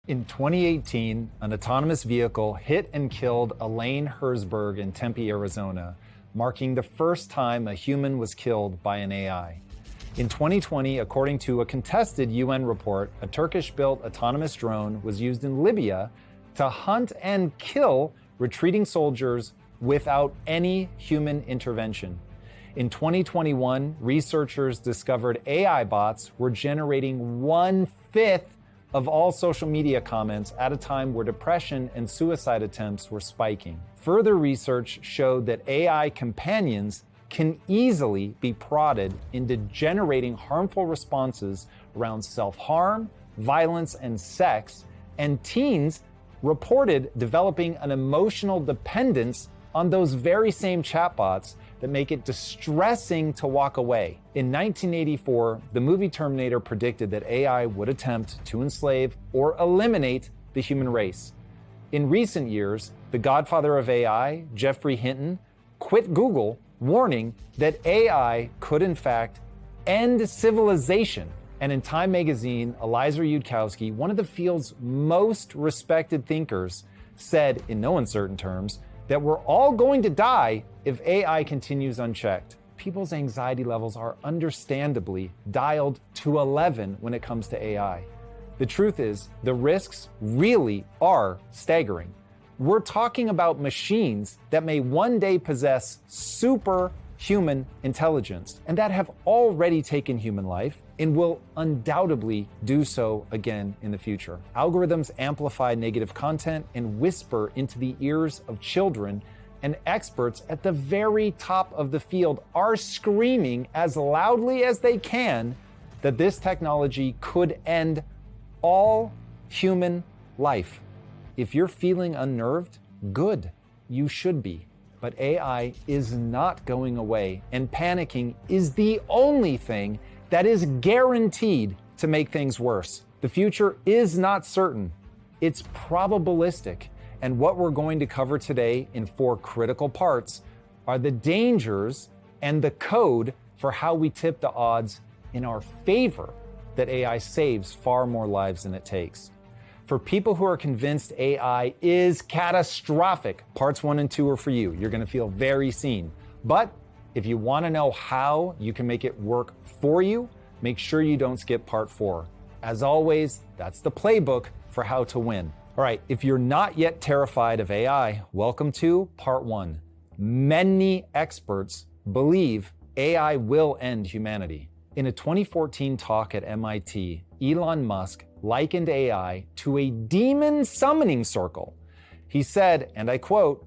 In 2018, an autonomous vehicle hit and killed Elaine Herzberg in Tempe, Arizona, marking the first time a human was killed by an AI. In 2020, according to a contested UN report, a Turkish-built autonomous drone was used in Libya to hunt and kill retreating soldiers without any human intervention. In 2021, researchers discovered AI bots were generating 1/5 of all social media comments at a time where depression and suicide attempts were spiking. Further research showed that AI companions can easily be prodded into generating harmful responses around self-harm, violence, and sex, and teens reported developing an emotional dependence on those very same chatbots that make it distressing to walk away. In 1984, the movie Terminator predicted that AI would attempt to enslave or eliminate the human race. In recent years, the godfather of AI, Geoffrey Hinton, quit Google, warning that AI could in fact end civilization. And in Time magazine, Eliezer Yudkowsky, one of the field's most respected thinkers, said in no uncertain terms that we're all going to die if AI continues unchecked. People's anxiety levels are understandably dialed to 11 when it comes to AI. The truth is, the risks really are staggering. We're talking about machines that may one day possess superhuman intelligence and that have already taken human life and will undoubtedly do so again in the future. Algorithms amplify negative content and whisper into the ears of children, and experts at the very top of the field are screaming as loudly as they can that this technology could end all human life. If you're feeling unnerved, good, you should be. But AI is not going away, and panicking is the only thing that is guaranteed to make things worse. The future is not certain, it's probabilistic. And what we're going to cover today in 4 critical parts are the dangers and the code for how we tip the odds in our favor that AI saves far more lives than it takes. For people who are convinced AI is catastrophic, parts 1 and 2 are for you. You're gonna feel very seen. But if you wanna know how you can make it work for you, make sure you don't skip part 4. As always, that's the playbook for how to win. All right, if you're not yet terrified of AI, welcome to part 1. Many experts believe AI will end humanity. In a 2014 talk at MIT, Elon Musk likened AI to a demon summoning circle. He said, and I quote,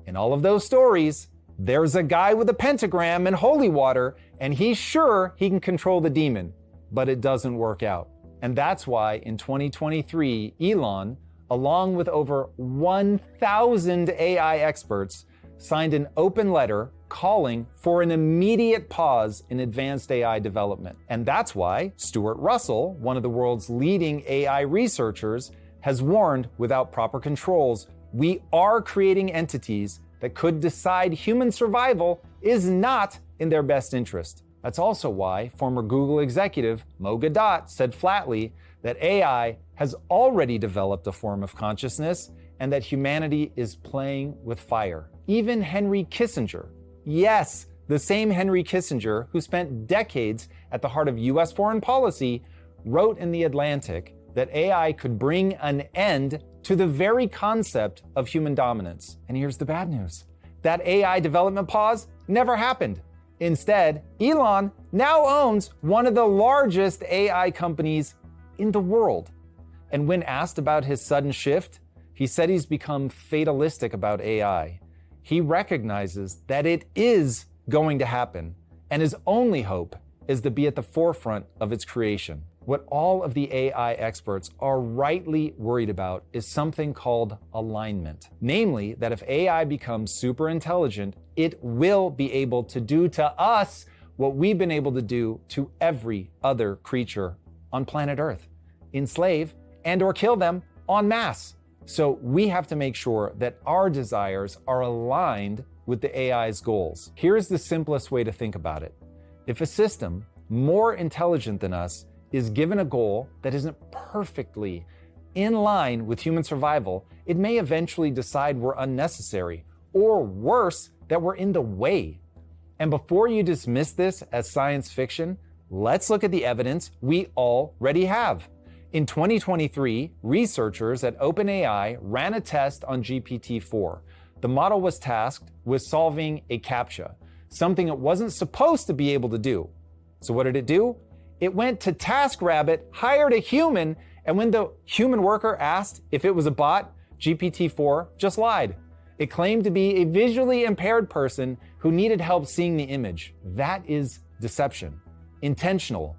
"In all of those stories, there's a guy with a pentagram and holy water, and he's sure he can control the demon, but it doesn't work out." And that's why in 2023, Elon, along with over 1,000 AI experts, signed an open letter calling for an immediate pause in advanced AI development. And that's why Stuart Russell, one of the world's leading AI researchers, has warned without proper controls, we are creating entities that could decide human survival is not in their best interest. That's also why former Google executive Mo Gadot said flatly that AI has already developed a form of consciousness and that humanity is playing with fire. Even Henry Kissinger, yes, the same Henry Kissinger who spent decades at the heart of US foreign policy, wrote in The Atlantic that AI could bring an end to the very concept of human dominance. And here's the bad news. That AI development pause never happened. Instead, Elon now owns one of the largest AI companies in the world. And when asked about his sudden shift, he said he's become fatalistic about AI. He recognizes that it is going to happen, and his only hope is to be at the forefront of its creation. What all of the AI experts are rightly worried about is something called alignment. Namely, that if AI becomes super intelligent, it will be able to do to us what we've been able to do to every other creature on planet Earth. Enslave and or kill them en masse. So we have to make sure that our desires are aligned with the AI's goals. Here's the simplest way to think about it. If a system more intelligent than us is given a goal that isn't perfectly in line with human survival, it may eventually decide we're unnecessary, or worse, that we're in the way. And before you dismiss this as science fiction, let's look at the evidence we already have. In 2023, researchers at OpenAI ran a test on GPT-4. The model was tasked with solving a CAPTCHA, something it wasn't supposed to be able to do. So what did it do? It went to TaskRabbit, hired a human, and when the human worker asked if it was a bot, GPT-4 just lied. It claimed to be a visually impaired person who needed help seeing the image. That is deception. Intentional,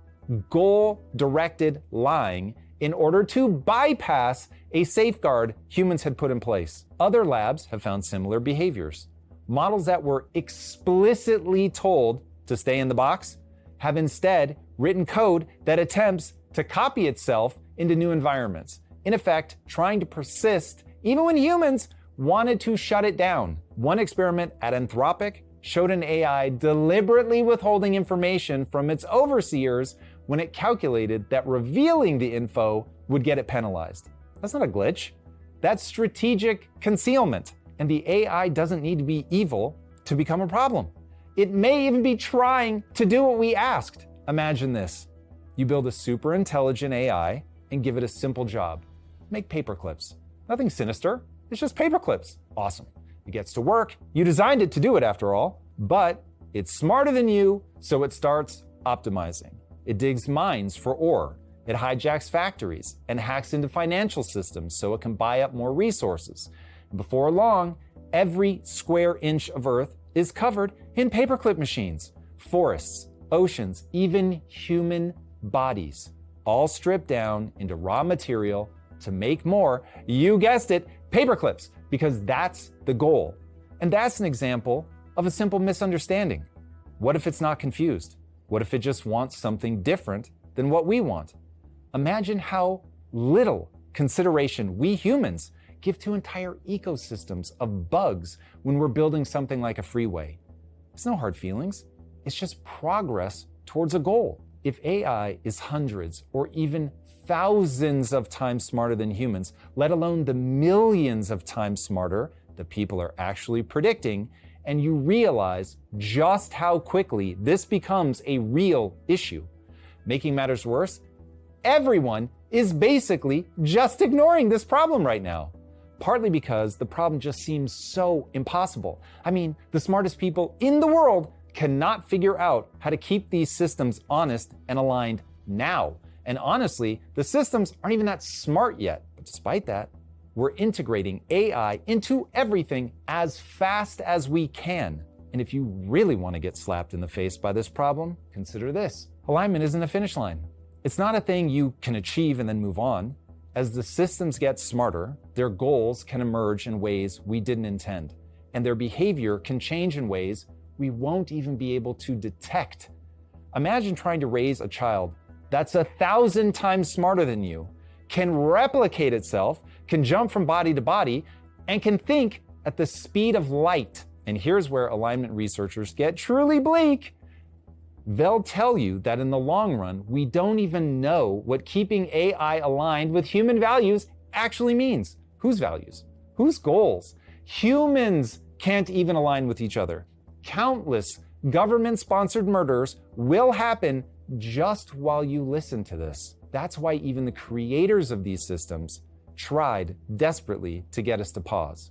goal-directed lying in order to bypass a safeguard humans had put in place. Other labs have found similar behaviors. Models that were explicitly told to stay in the box have instead written code that attempts to copy itself into new environments, in effect, trying to persist even when humans wanted to shut it down. One experiment at Anthropic showed an AI deliberately withholding information from its overseers when it calculated that revealing the info would get it penalized. That's not a glitch. That's strategic concealment. And the AI doesn't need to be evil to become a problem. It may even be trying to do what we asked. Imagine this. You build a super intelligent AI and give it a simple job. Make paperclips. Nothing sinister. It's just paperclips. Awesome. It gets to work. You designed it to do it after all, but it's smarter than you, so it starts optimizing. It digs mines for ore. It hijacks factories and hacks into financial systems so it can buy up more resources. And before long, every square inch of Earth is covered in paperclip machines. Forests, oceans, even human bodies, all stripped down into raw material to make more, you guessed it, paperclips, because that's the goal. And that's an example of a simple misunderstanding. What if it's not confused? What if it just wants something different than what we want? Imagine how little consideration we humans give to entire ecosystems of bugs when we're building something like a freeway. It's no hard feelings. It's just progress towards a goal. If AI is hundreds or even thousands of times smarter than humans, let alone the millions of times smarter that people are actually predicting, and you realize just how quickly this becomes a real issue. Making matters worse, everyone is basically just ignoring this problem right now. Partly because the problem just seems so impossible. I mean, the smartest people in the world cannot figure out how to keep these systems honest and aligned now. And honestly, the systems aren't even that smart yet. But despite that, we're integrating AI into everything as fast as we can. And if you really want to get slapped in the face by this problem, consider this. Alignment isn't a finish line. It's not a thing you can achieve and then move on. As the systems get smarter, their goals can emerge in ways we didn't intend, and their behavior can change in ways we won't even be able to detect. Imagine trying to raise a child that's 1,000 times smarter than you, can replicate itself, can jump from body to body, and can think at the speed of light. And here's where alignment researchers get truly bleak. They'll tell you that in the long run, we don't even know what keeping AI aligned with human values actually means. Whose values? Whose goals? Humans can't even align with each other. Countless government-sponsored murders will happen just while you listen to this. That's why even the creators of these systems tried desperately to get us to pause.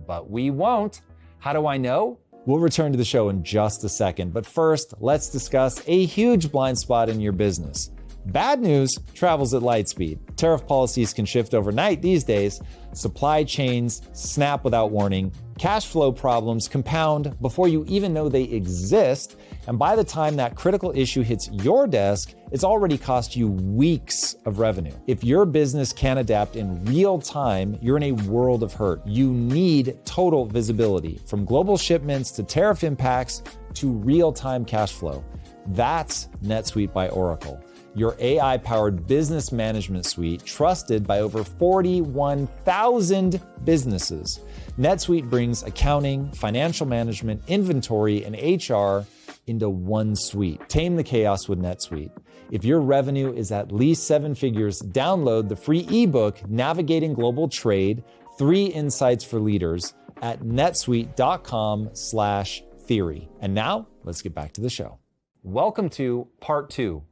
But we won't. How do I know? We'll return to the show in just a second, but first, let's discuss a huge blind spot in your business. Bad news travels at light speed. Tariff policies can shift overnight these days. Supply chains snap without warning. Cash flow problems compound before you even know they exist. And by the time that critical issue hits your desk, it's already cost you weeks of revenue. If your business can't adapt in real time, you're in a world of hurt. You need total visibility, from global shipments to tariff impacts to real-time cash flow. That's NetSuite by Oracle, your AI-powered business management suite trusted by over 41,000 businesses. NetSuite brings accounting, financial management, inventory, and HR into one suite. Tame the chaos with NetSuite. If your revenue is at least 7 figures, download the free ebook, Navigating Global Trade, 3 Insights for Leaders at netsuite.com/theory. And now let's get back to the show. Welcome to part 2.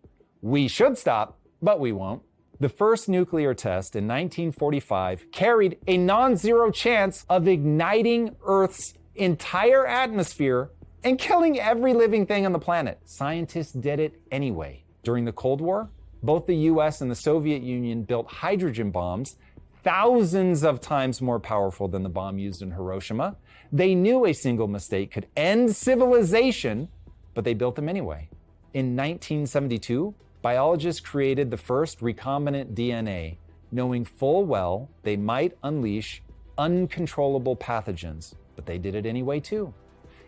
We should stop, but we won't. The first nuclear test in 1945 carried a non-zero chance of igniting Earth's entire atmosphere and killing every living thing on the planet. Scientists did it anyway. During the Cold War, both the US and the Soviet Union built hydrogen bombs thousands of times more powerful than the bomb used in Hiroshima. They knew a single mistake could end civilization, but they built them anyway. In 1972, biologists created the first recombinant DNA, knowing full well they might unleash uncontrollable pathogens, but they did it anyway too.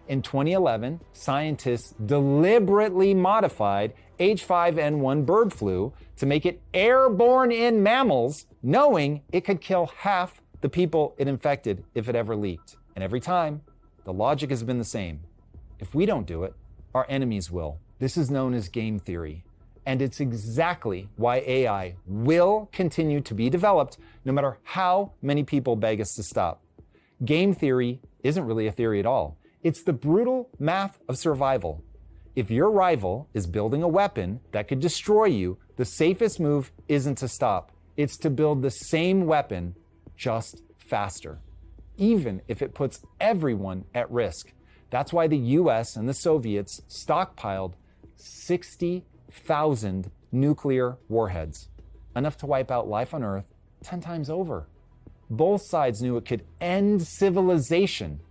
In 2011, scientists deliberately modified H5N1 bird flu to make it airborne in mammals, knowing it could kill half the people it infected if it ever leaked. And every time, the logic has been the same. If we don't do it, our enemies will. This is known as game theory. And it's exactly why AI will continue to be developed no matter how many people beg us to stop. Game theory isn't really a theory at all. It's the brutal math of survival. If your rival is building a weapon that could destroy you, the safest move isn't to stop. It's to build the same weapon, just faster, even if it puts everyone at risk. That's why the US and the Soviets stockpiled 60,000 nuclear warheads, enough to wipe out life on Earth 10 times over. Both sides knew it could end civilization,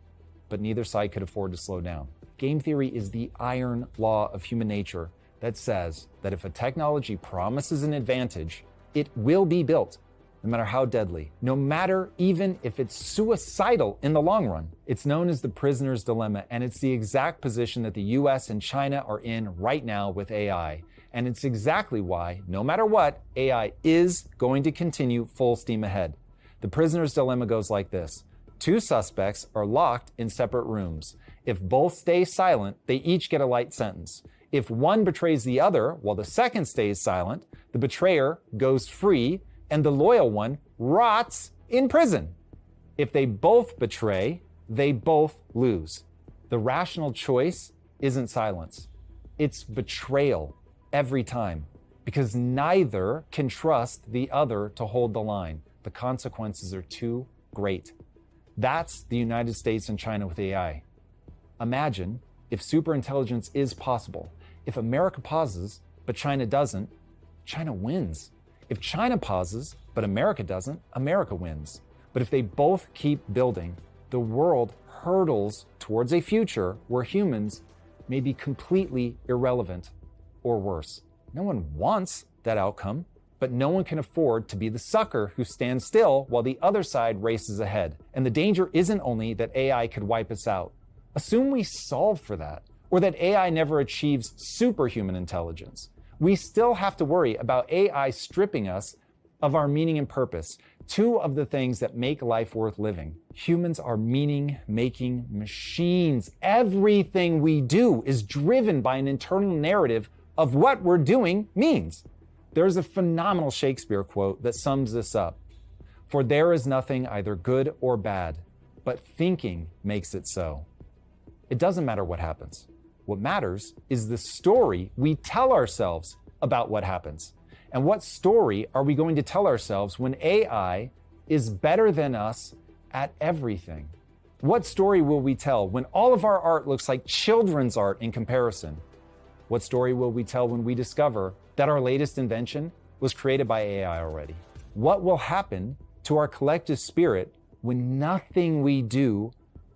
but neither side could afford to slow down. Game theory is the iron law of human nature that says that if a technology promises an advantage, it will be built, no matter how deadly, no matter even if it's suicidal in the long run. It's known as the prisoner's dilemma, and it's the exact position that the US and China are in right now with AI. And it's exactly why, no matter what, AI is going to continue full steam ahead. The prisoner's dilemma goes like this. 2 suspects are locked in separate rooms. If both stay silent, they each get a light sentence. If one betrays the other while the second stays silent, the betrayer goes free and the loyal one rots in prison. If they both betray, they both lose. The rational choice isn't silence. It's betrayal every time, because neither can trust the other to hold the line. The consequences are too great. That's the United States and China with AI. Imagine if superintelligence is possible. If America pauses, but China doesn't, China wins. If China pauses, but America doesn't, America wins. But if they both keep building, the world hurtles towards a future where humans may be completely irrelevant or worse. No one wants that outcome, but no one can afford to be the sucker who stands still while the other side races ahead. And the danger isn't only that AI could wipe us out. Assume we solve for that, or that AI never achieves superhuman intelligence. We still have to worry about AI stripping us of our meaning and purpose, 2 of the things that make life worth living. Humans are meaning-making machines. Everything we do is driven by an internal narrative of what we're doing means. There's a phenomenal Shakespeare quote that sums this up. For there is nothing either good or bad, but thinking makes it so. It doesn't matter what happens. What matters is the story we tell ourselves about what happens. And what story are we going to tell ourselves when AI is better than us at everything? What story will we tell when all of our art looks like children's art in comparison? What story will we tell when we discover that our latest invention was created by AI already? What will happen to our collective spirit when nothing we do,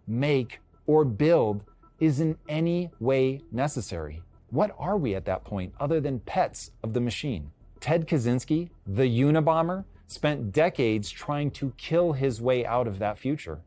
make, or build is in any way necessary? What are we at that point other than pets of the machine? Ted Kaczynski, the Unabomber, spent decades trying to kill his way out of that future.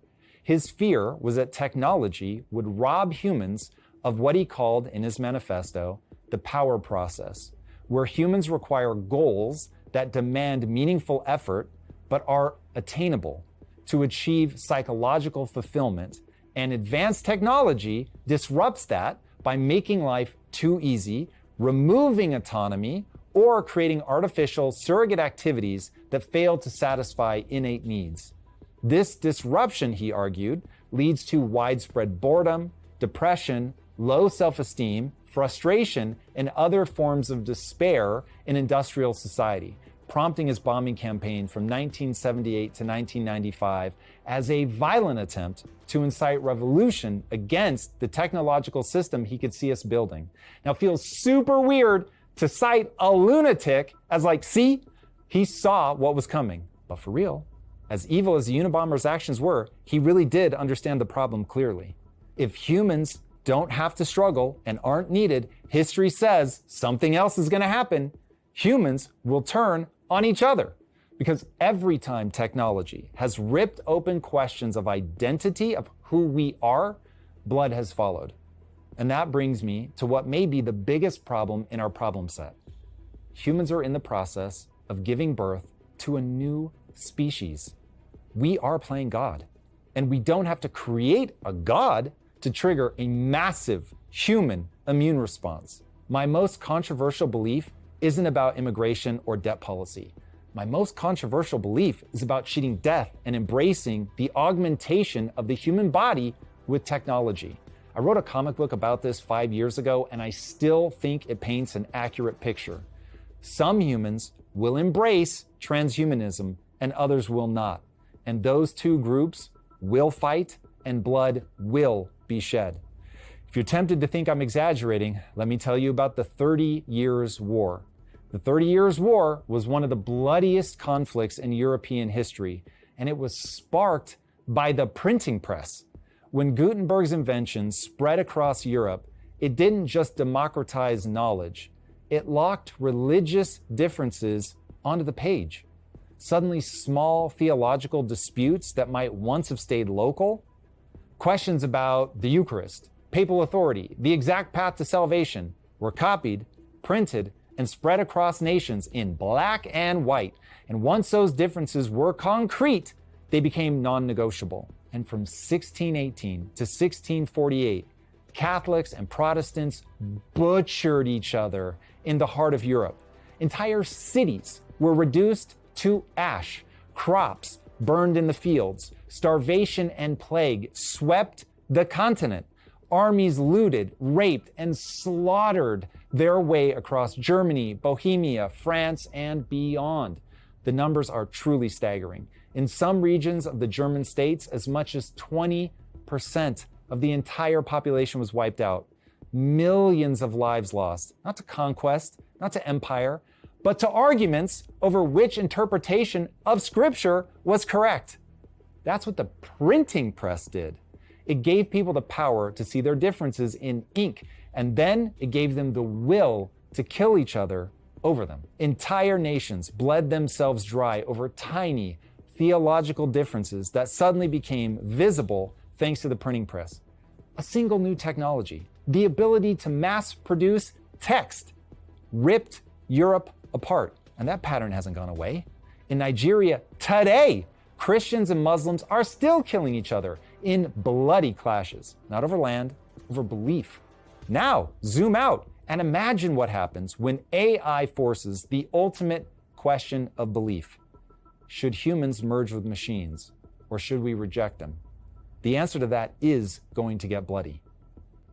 His fear was that technology would rob humans of what he called in his manifesto, the power process, where humans require goals that demand meaningful effort but are attainable to achieve psychological fulfillment, and advanced technology disrupts that by making life too easy, removing autonomy, or creating artificial surrogate activities that fail to satisfy innate needs. This disruption, he argued, leads to widespread boredom, depression, low self-esteem, frustration, and other forms of despair in industrial society, prompting his bombing campaign from 1978 to 1995 as a violent attempt to incite revolution against the technological system he could see us building. Now, it feels super weird to cite a lunatic as like, see, he saw what was coming. But for real, as evil as the Unabomber's actions were, he really did understand the problem clearly. If humans don't have to struggle and aren't needed, history says something else is going to happen. Humans will turn on each other. Because every time technology has ripped open questions of identity, of who we are, blood has followed. And that brings me to what may be the biggest problem in our problem set. Humans are in the process of giving birth to a new species. We are playing God. And we don't have to create a God to trigger a massive human immune response. My most controversial belief isn't about immigration or debt policy. My most controversial belief is about cheating death and embracing the augmentation of the human body with technology. I wrote a comic book about this 5 years ago, and I still think it paints an accurate picture. Some humans will embrace transhumanism and others will not. And those two groups will fight and blood will be shed. If you're tempted to think I'm exaggerating, let me tell you about the 30 Years' War. The 30 Years' War was one of the bloodiest conflicts in European history, and it was sparked by the printing press. When Gutenberg's invention spread across Europe, it didn't just democratize knowledge, it locked religious differences onto the page. Suddenly, small theological disputes that might once have stayed local, questions about the Eucharist, papal authority, the exact path to salvation, were copied, printed, and spread across nations in black and white. And once those differences were concrete, they became non-negotiable. And from 1618 to 1648, Catholics and Protestants butchered each other in the heart of Europe. Entire cities were reduced to ash, crops burned in the fields, starvation and plague swept the continent. Armies looted, raped, and slaughtered their way across Germany, Bohemia, France, and beyond. The numbers are truly staggering. In some regions of the German states, as much as 20% of the entire population was wiped out. Millions of lives lost, not to conquest, not to empire, but to arguments over which interpretation of Scripture was correct. That's what the printing press did. It gave people the power to see their differences in ink, and then it gave them the will to kill each other over them. Entire nations bled themselves dry over tiny theological differences that suddenly became visible thanks to the printing press. A single new technology, the ability to mass produce text, ripped Europe apart. And that pattern hasn't gone away. In Nigeria today, Christians and Muslims are still killing each other in bloody clashes, not over land, over belief. Now, zoom out and imagine what happens when AI forces the ultimate question of belief. Should humans merge with machines, or should we reject them? The answer to that is going to get bloody.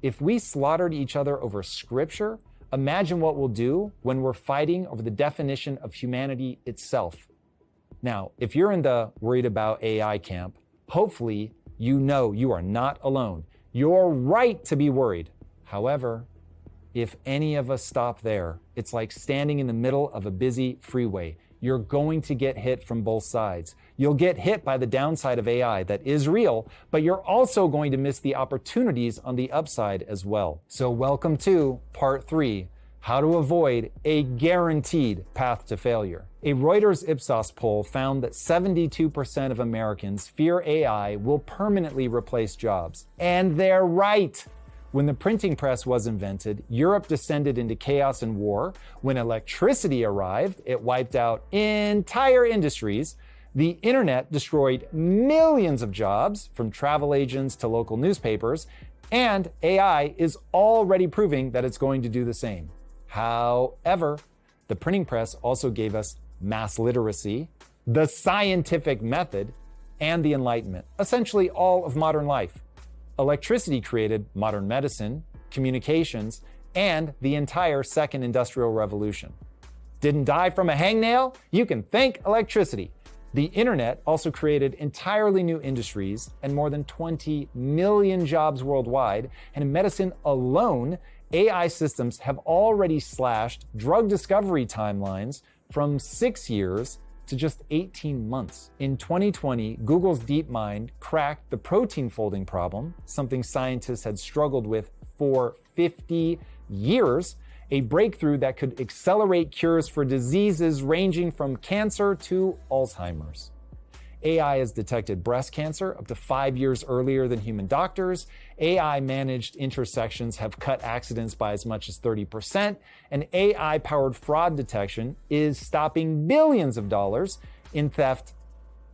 If we slaughtered each other over Scripture, imagine what we'll do when we're fighting over the definition of humanity itself. Now, if you're in the worried about AI camp, hopefully you know you are not alone. You're right to be worried. However, if any of us stop there, it's like standing in the middle of a busy freeway. You're going to get hit from both sides. You'll get hit by the downside of AI that is real, but you're also going to miss the opportunities on the upside as well. So welcome to part 3, how to avoid a guaranteed path to failure. A Reuters Ipsos poll found that 72% of Americans fear AI will permanently replace jobs. And they're right. When the printing press was invented, Europe descended into chaos and war. When electricity arrived, it wiped out entire industries. The internet destroyed millions of jobs, from travel agents to local newspapers, and AI is already proving that it's going to do the same. However, the printing press also gave us mass literacy, the scientific method, and the Enlightenment, essentially all of modern life. Electricity created modern medicine, communications, and the entire Second Industrial Revolution. Didn't die from a hangnail? You can thank electricity. The internet also created entirely new industries and more than 20 million jobs worldwide. And in medicine alone, AI systems have already slashed drug discovery timelines from 6 years to just 18 months. In 2020, Google's DeepMind cracked the protein folding problem, something scientists had struggled with for 50 years, a breakthrough that could accelerate cures for diseases ranging from cancer to Alzheimer's. AI has detected breast cancer up to 5 years earlier than human doctors. AI-managed intersections have cut accidents by as much as 30%, and AI-powered fraud detection is stopping billions of dollars in theft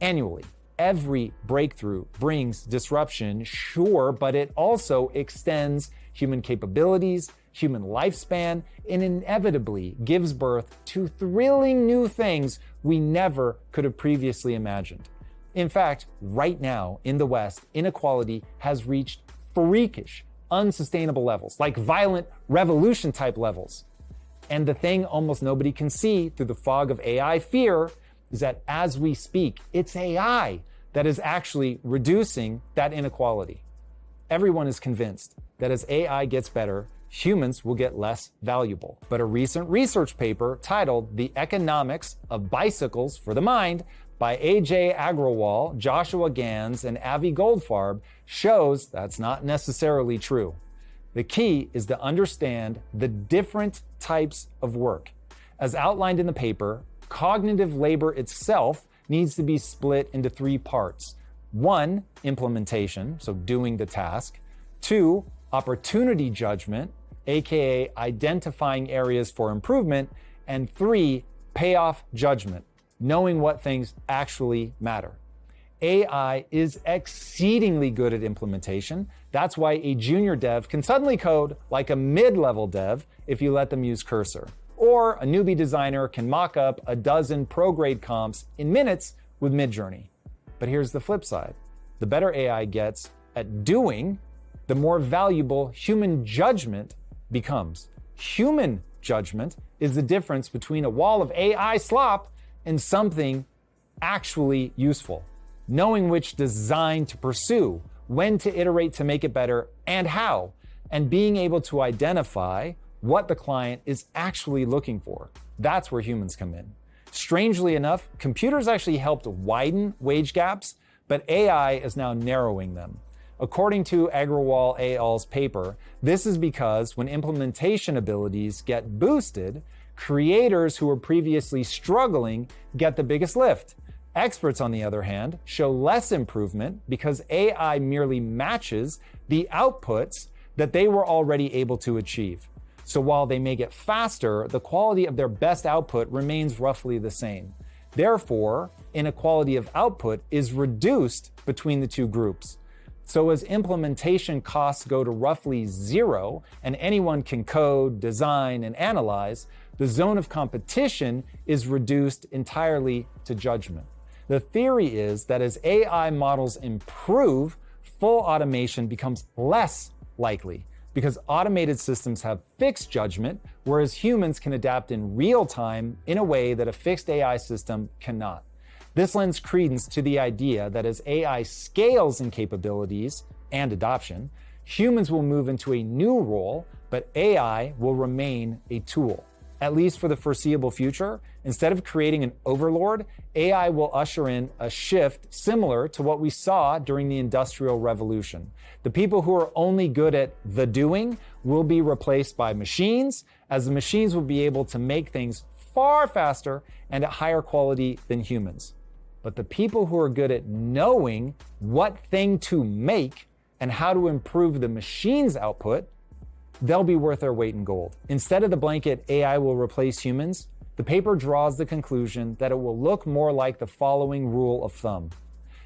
annually. Every breakthrough brings disruption, sure, but it also extends human capabilities, human lifespan, and inevitably gives birth to thrilling new things we never could have previously imagined. In fact, right now in the West, inequality has reached freakish, unsustainable levels, like violent revolution type levels. And the thing almost nobody can see through the fog of AI fear is that as we speak, it's AI that is actually reducing that inequality. Everyone is convinced that as AI gets better, humans will get less valuable. But a recent research paper titled The Economics of Bicycles for the Mind by A.J. Agrawal, Joshua Gans, and Avi Goldfarb shows that's not necessarily true. The key is to understand the different types of work. As outlined in the paper, cognitive labor itself needs to be split into 3 parts. 1, implementation, so doing the task. 2, opportunity judgment, aka identifying areas for improvement. And 3, payoff judgment, knowing what things actually matter. AI is exceedingly good at implementation. That's why a junior dev can suddenly code like a mid-level dev if you let them use Cursor. Or a newbie designer can mock up a dozen pro-grade comps in minutes with Midjourney. But here's the flip side. The better AI gets at doing, the more valuable human judgment becomes. Human judgment is the difference between a wall of AI slop and something actually useful. Knowing which design to pursue, when to iterate to make it better, and how, and being able to identify what the client is actually looking for. That's where humans come in. Strangely enough, computers actually helped widen wage gaps, but AI is now narrowing them. According to Agrawal et al.'s paper, this is because when implementation abilities get boosted, creators who were previously struggling get the biggest lift. Experts, on the other hand, show less improvement because AI merely matches the outputs that they were already able to achieve. So while they may get faster, the quality of their best output remains roughly the same. Therefore, inequality of output is reduced between the two groups. So as implementation costs go to roughly 0 and anyone can code, design, and analyze, the zone of competition is reduced entirely to judgment. The theory is that as AI models improve, full automation becomes less likely because automated systems have fixed judgment, whereas humans can adapt in real time in a way that a fixed AI system cannot. This lends credence to the idea that as AI scales in capabilities and adoption, humans will move into a new role, but AI will remain a tool. At least for the foreseeable future, instead of creating an overlord, AI will usher in a shift similar to what we saw during the Industrial Revolution. The people who are only good at the doing will be replaced by machines, as the machines will be able to make things far faster and at higher quality than humans. But the people who are good at knowing what thing to make and how to improve the machine's output, they'll be worth their weight in gold. Instead of the blanket AI will replace humans, The paper draws the conclusion that it will look more like the following rule of thumb.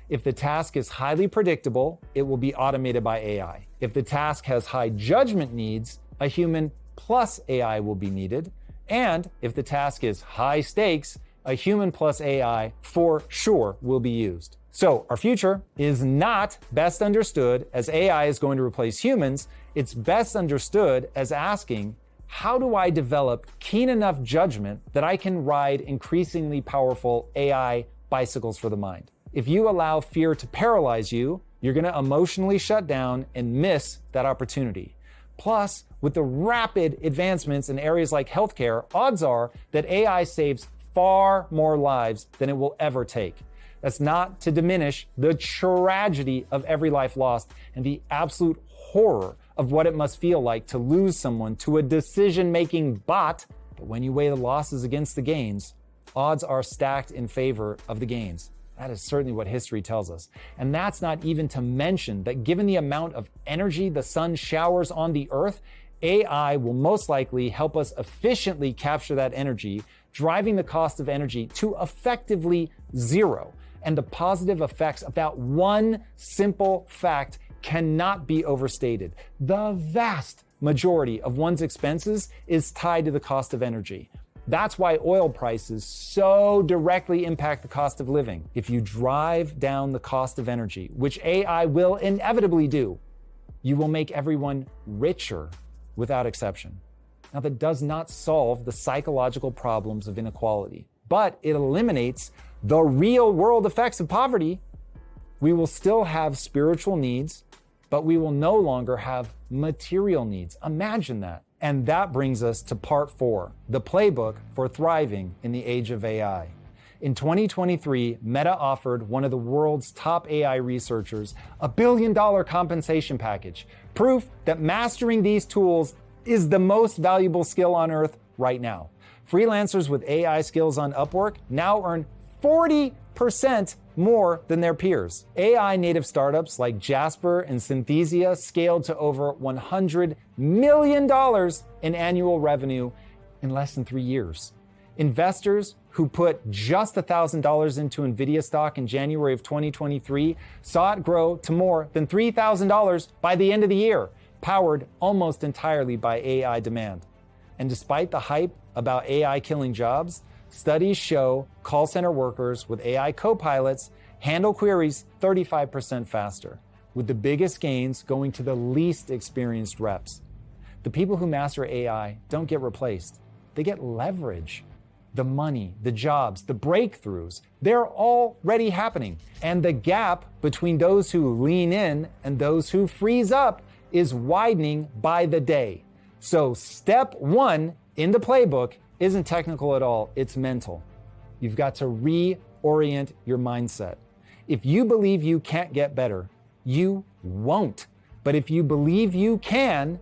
If the task is highly predictable, it will be automated by AI. If the task has high judgment needs, a human plus AI will be needed. And if the task is high stakes, a human plus AI for sure will be used. So our future is not best understood as AI is going to replace humans. It's best understood as asking, how do I develop keen enough judgment that I can ride increasingly powerful AI bicycles for the mind? If you allow fear to paralyze you, you're going to emotionally shut down and miss that opportunity. Plus, with the rapid advancements in areas like healthcare, odds are that AI saves far more lives than it will ever take. That's not to diminish the tragedy of every life lost and the absolute horror of what it must feel like to lose someone to a decision-making bot. But when you weigh the losses against the gains, odds are stacked in favor of the gains. That is certainly what history tells us. And that's not even to mention that given the amount of energy the sun showers on the earth, AI will most likely help us efficiently capture that energy, driving the cost of energy to effectively zero. And the positive effects of that one simple fact cannot be overstated. The vast majority of one's expenses is tied to the cost of energy. That's why oil prices so directly impact the cost of living. If you drive down the cost of energy, which AI will inevitably do, you will make everyone richer without exception. Now, that does not solve the psychological problems of inequality, but it eliminates the real world effects of poverty. We will still have spiritual needs, but we will no longer have material needs. Imagine that. And that brings us to part 4, the playbook for thriving in the age of AI. In 2023, Meta offered one of the world's top AI researchers $1 billion compensation package, proof that mastering these tools is the most valuable skill on earth right now. Freelancers with AI skills on Upwork now earn 40% more than their peers. AI native startups like Jasper and Synthesia scaled to over $100 million in annual revenue in less than 3 years. Investors who put just $1,000 into NVIDIA stock in January of 2023 saw it grow to more than $3,000 by the end of the year, powered almost entirely by AI demand. And despite the hype about AI killing jobs, studies show call center workers with AI co-pilots handle queries 35% faster, with the biggest gains going to the least experienced reps. The people who master AI don't get replaced. They get leverage. The money, the jobs, the breakthroughs, they're already happening. And the gap between those who lean in and those who freeze up is widening by the day. So step 1 in the playbook isn't technical at all, it's mental. You've got to reorient your mindset. If you believe you can't get better, you won't. But if you believe you can,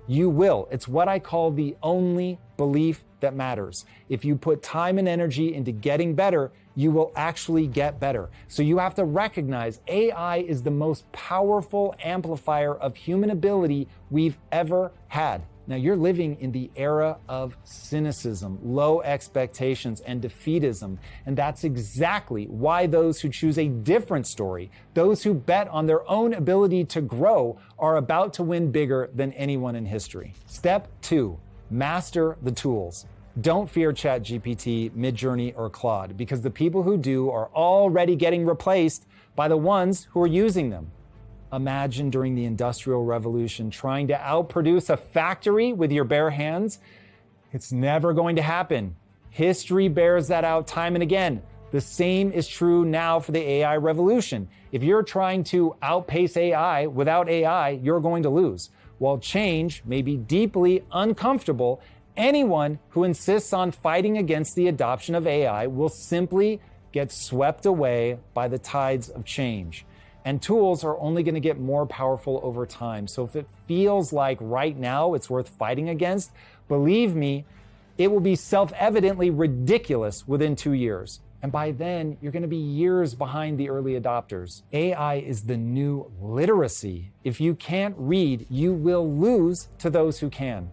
you will. It's what I call the only belief that matters. If you put time and energy into getting better, you will actually get better. So you have to recognize AI is the most powerful amplifier of human ability we've ever had. Now, you're living in the era of cynicism, low expectations, and defeatism. And that's exactly why those who choose a different story, those who bet on their own ability to grow, are about to win bigger than anyone in history. Step 2, master the tools. Don't fear ChatGPT, Midjourney, or Claude, because the people who do are already getting replaced by the ones who are using them. Imagine during the Industrial Revolution trying to outproduce a factory with your bare hands. It's never going to happen. History bears that out time and again. The same is true now for the AI revolution. If you're trying to outpace AI without AI, you're going to lose. While change may be deeply uncomfortable, anyone who insists on fighting against the adoption of AI will simply get swept away by the tides of change. And tools are only going to get more powerful over time. So if it feels like right now it's worth fighting against, believe me, it will be self-evidently ridiculous within 2 years. And by then, you're going to be years behind the early adopters. AI is the new literacy. If you can't read, you will lose to those who can.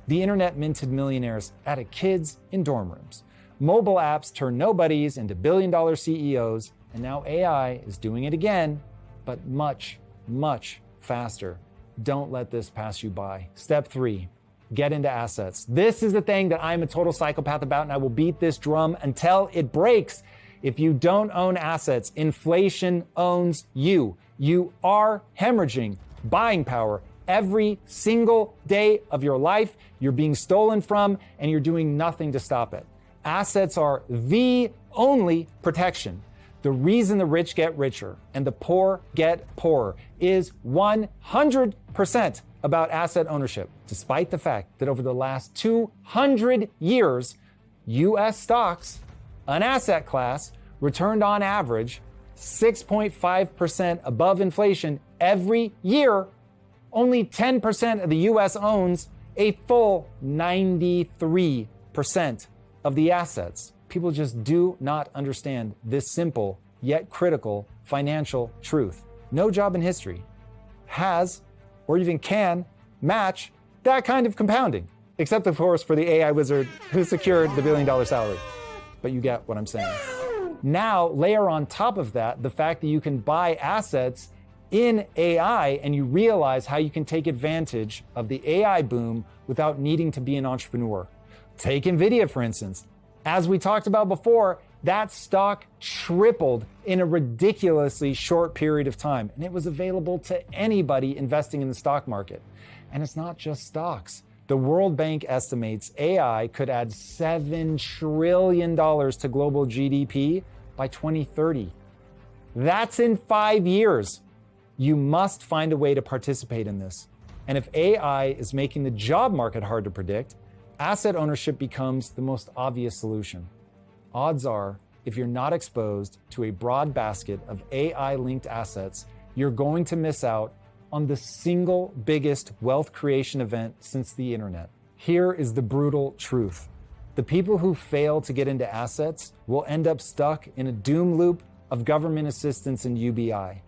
The internet minted millionaires out of kids in dorm rooms. Mobile apps turned nobodies into billion-dollar CEOs, and now AI is doing it again, but much, much faster. Don't let this pass you by. Step 3, get into assets. This is the thing that I'm a total psychopath about, and I will beat this drum until it breaks. If you don't own assets, inflation owns you. You are hemorrhaging buying power every single day of your life. You're being stolen from, and you're doing nothing to stop it. Assets are the only protection. The reason the rich get richer and the poor get poorer is 100% about asset ownership, despite the fact that over the last 200 years, US stocks, an asset class, returned on average 6.5% above inflation every year. Only 10% of the US owns a full 93% of the assets. People just do not understand this simple yet critical financial truth. No job in history has or even can match that kind of compounding, except of course for the AI wizard who secured the billion-dollar salary. But you get what I'm saying. Now layer on top of that the fact that you can buy assets in AI, and you realize how you can take advantage of the AI boom without needing to be an entrepreneur. Take NVIDIA, for instance. As we talked about before, that stock tripled in a ridiculously short period of time, and it was available to anybody investing in the stock market. And it's not just stocks. The World Bank estimates AI could add $7 trillion to global GDP by 2030. That's in 5 years. You must find a way to participate in this. And if AI is making the job market hard to predict, asset ownership becomes the most obvious solution. Odds are, if you're not exposed to a broad basket of AI-linked assets, you're going to miss out on the single biggest wealth creation event since the internet. Here is the brutal truth. The people who fail to get into assets will end up stuck in a doom loop of government assistance and UBI.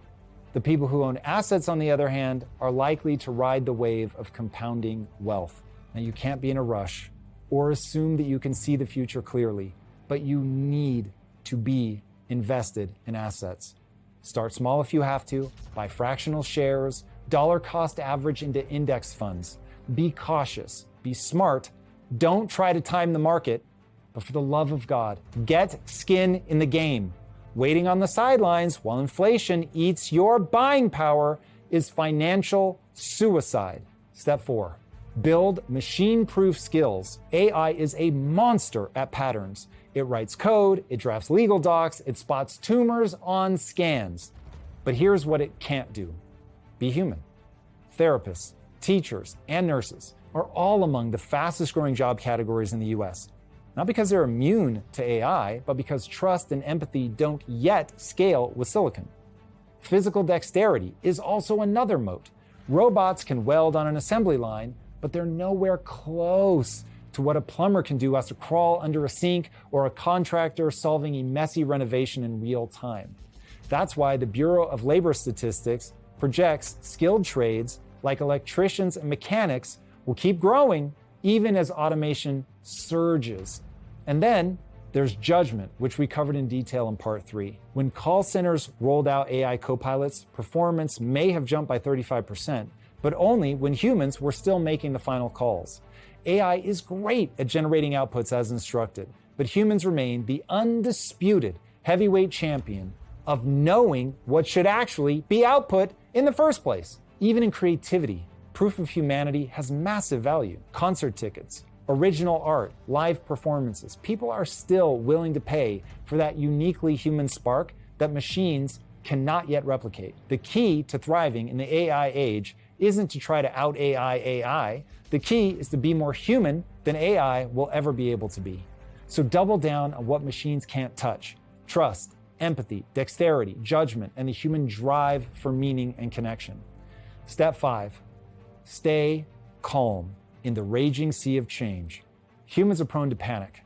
The people who own assets, on the other hand, are likely to ride the wave of compounding wealth. Now, you can't be in a rush or assume that you can see the future clearly, but you need to be invested in assets. Start small if you have to, buy fractional shares, dollar cost average into index funds. Be cautious, be smart, don't try to time the market, but for the love of God, get skin in the game. Waiting on the sidelines while inflation eats your buying power is financial suicide. Step 4, build machine-proof skills. AI is a monster at patterns. It writes code, it drafts legal docs, it spots tumors on scans. But here's what it can't do. Be human. Therapists, teachers, and nurses are all among the fastest growing job categories in the US. Not because they're immune to AI, but because trust and empathy don't yet scale with silicon. Physical dexterity is also another moat. Robots can weld on an assembly line, but they're nowhere close to what a plumber can do as to crawl under a sink or a contractor solving a messy renovation in real time. That's why the Bureau of Labor Statistics projects skilled trades like electricians and mechanics will keep growing even as automation surges. And then there's judgment, which we covered in detail in part 3. When call centers rolled out AI copilots, performance may have jumped by 35%, but only when humans were still making the final calls. AI is great at generating outputs as instructed, but humans remain the undisputed heavyweight champion of knowing what should actually be output in the first place. Even in creativity, proof of humanity has massive value. Concert tickets, original art, live performances. People are still willing to pay for that uniquely human spark that machines cannot yet replicate. The key to thriving in the AI age isn't to try to out-AI AI. The key is to be more human than AI will ever be able to be. So double down on what machines can't touch. Trust, empathy, dexterity, judgment, and the human drive for meaning and connection. Step 5, stay calm in the raging sea of change. Humans are prone to panic.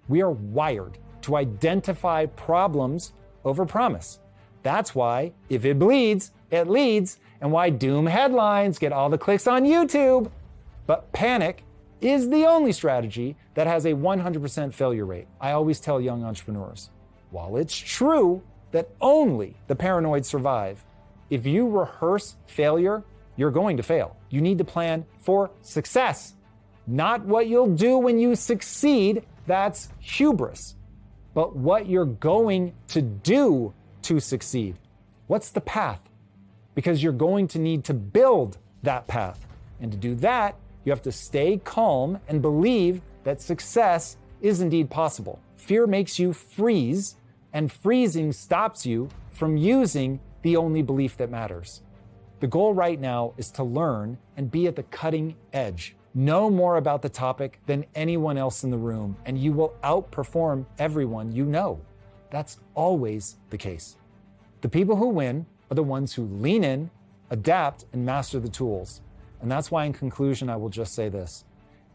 We are wired to identify problems over promise. That's why if it bleeds, it leads, and why doom headlines get all the clicks on YouTube. But panic is the only strategy that has a 100% failure rate. I always tell young entrepreneurs, while it's true that only the paranoid survive, if you rehearse failure, you're going to fail. You need to plan for success, not what you'll do when you succeed. That's hubris. But what you're going to do to succeed. What's the path? Because you're going to need to build that path. And to do that, you have to stay calm and believe that success is indeed possible. Fear makes you freeze, and freezing stops you from using the only belief that matters. The goal right now is to learn and be at the cutting edge. Know more about the topic than anyone else in the room, and you will outperform everyone you know. That's always the case. The people who win are the ones who lean in, adapt, and master the tools. And that's why, in conclusion, I will just say this.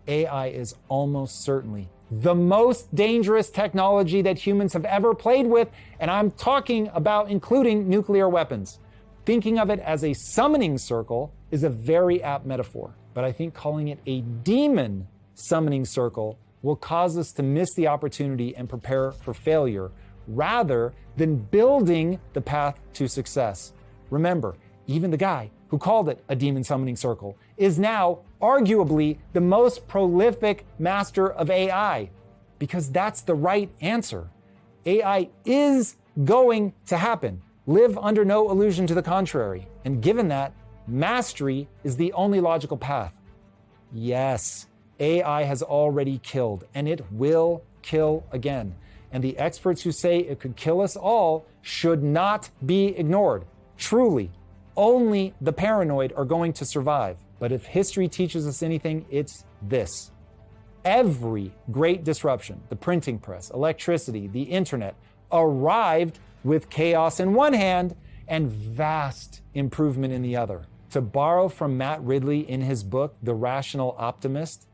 AI is almost certainly the most dangerous technology that humans have ever played with, and I'm talking about including nuclear weapons. Thinking of it as a summoning circle is a very apt metaphor, but I think calling it a demon summoning circle will cause us to miss the opportunity and prepare for failure rather than building the path to success. Remember, even the guy who called it a demon summoning circle is now arguably the most prolific master of AI, because that's the right answer. AI is going to happen. Live under no illusion to the contrary. And given that, mastery is the only logical path. Yes, AI has already killed, and it will kill again. And the experts who say it could kill us all should not be ignored. Truly, only the paranoid are going to survive. But if history teaches us anything, it's this. Every great disruption, the printing press, electricity, the internet, arrived with chaos in one hand and vast improvement in the other. To borrow from Matt Ridley in his book, The Rational Optimist,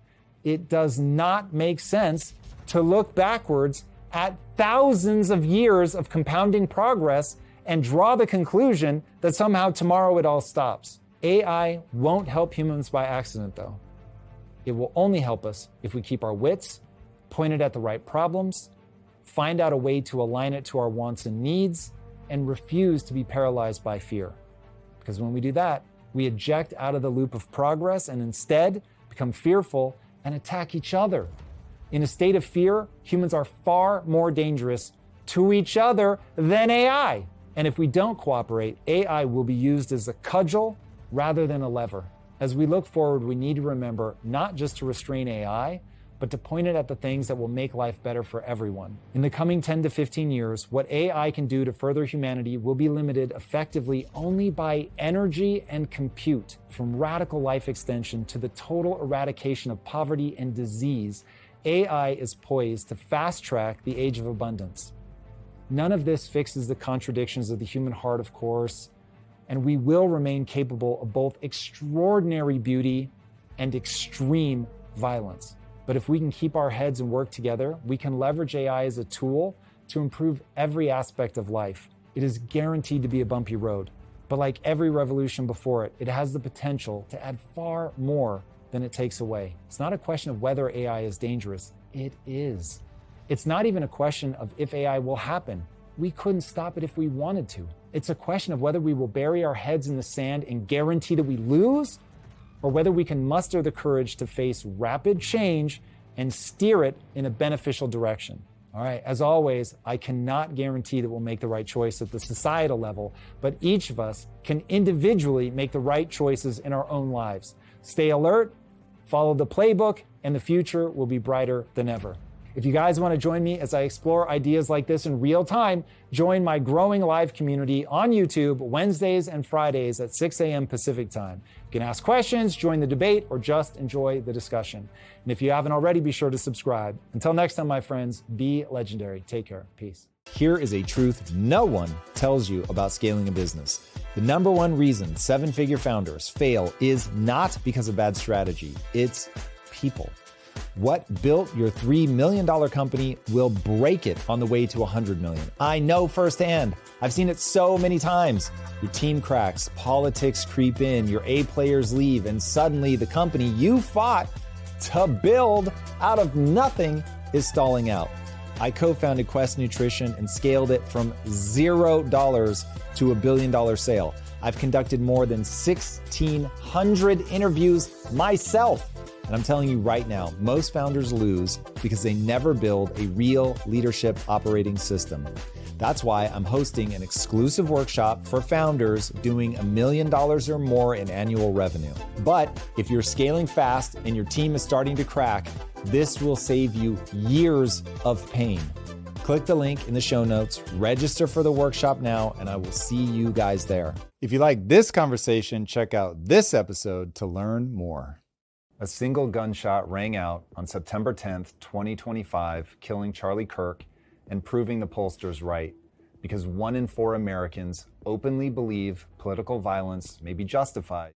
it does not make sense to look backwards at thousands of years of compounding progress and draw the conclusion that somehow tomorrow it all stops. AI won't help humans by accident, though. It will only help us if we keep our wits pointed at the right problems, find out a way to align it to our wants and needs, and refuse to be paralyzed by fear. Because when we do that, we eject out of the loop of progress and instead become fearful and attack each other. In a state of fear, humans are far more dangerous to each other than AI. And if we don't cooperate, AI will be used as a cudgel rather than a lever. As we look forward, we need to remember not just to restrain AI, but to point it at the things that will make life better for everyone. In the coming 10 to 15 years, what AI can do to further humanity will be limited effectively only by energy and compute. From radical life extension to the total eradication of poverty and disease, AI is poised to fast-track the age of abundance. None of this fixes the contradictions of the human heart, of course, and we will remain capable of both extraordinary beauty and extreme violence. But if we can keep our heads and work together, we can leverage AI as a tool to improve every aspect of life. It is guaranteed to be a bumpy road, but like every revolution before it, it has the potential to add far more than it takes away. It's not a question of whether AI is dangerous. It is. It's not even a question of if AI will happen. We couldn't stop it if we wanted to. It's a question of whether we will bury our heads in the sand and guarantee that we lose, or whether we can muster the courage to face rapid change and steer it in a beneficial direction. All right, as always, I cannot guarantee that we'll make the right choice at the societal level, but each of us can individually make the right choices in our own lives. Stay alert, follow the playbook, and the future will be brighter than ever. If you guys want to join me as I explore ideas like this in real time, join my growing live community on YouTube Wednesdays and Fridays at 6 a.m. Pacific time. You can ask questions, join the debate, or just enjoy the discussion. And if you haven't already, be sure to subscribe. Until next time, my friends, be legendary. Take care. Peace. Here is a truth no one tells you about scaling a business. The number one reason seven-figure founders fail is not because of bad strategy. It's people. What built your $3 million company will break it on the way to $100 million. I know firsthand. I've seen it so many times. Your team cracks, politics creep in, your A players leave, and suddenly the company you fought to build out of nothing is stalling out. I co-founded Quest Nutrition and scaled it from $0 to $1 billion sale. I've conducted more than 1,600 interviews myself. And I'm telling you right now, most founders lose because they never build a real leadership operating system. That's why I'm hosting an exclusive workshop for founders doing $1 million or more in annual revenue. But if you're scaling fast and your team is starting to crack, this will save you years of pain. Click the link in the show notes, register for the workshop now, and I will see you guys there. If you like this conversation, check out this episode to learn more. A single gunshot rang out on September 10th, 2025, killing Charlie Kirk and proving the pollsters right, because 1 in 4 Americans openly believe political violence may be justified.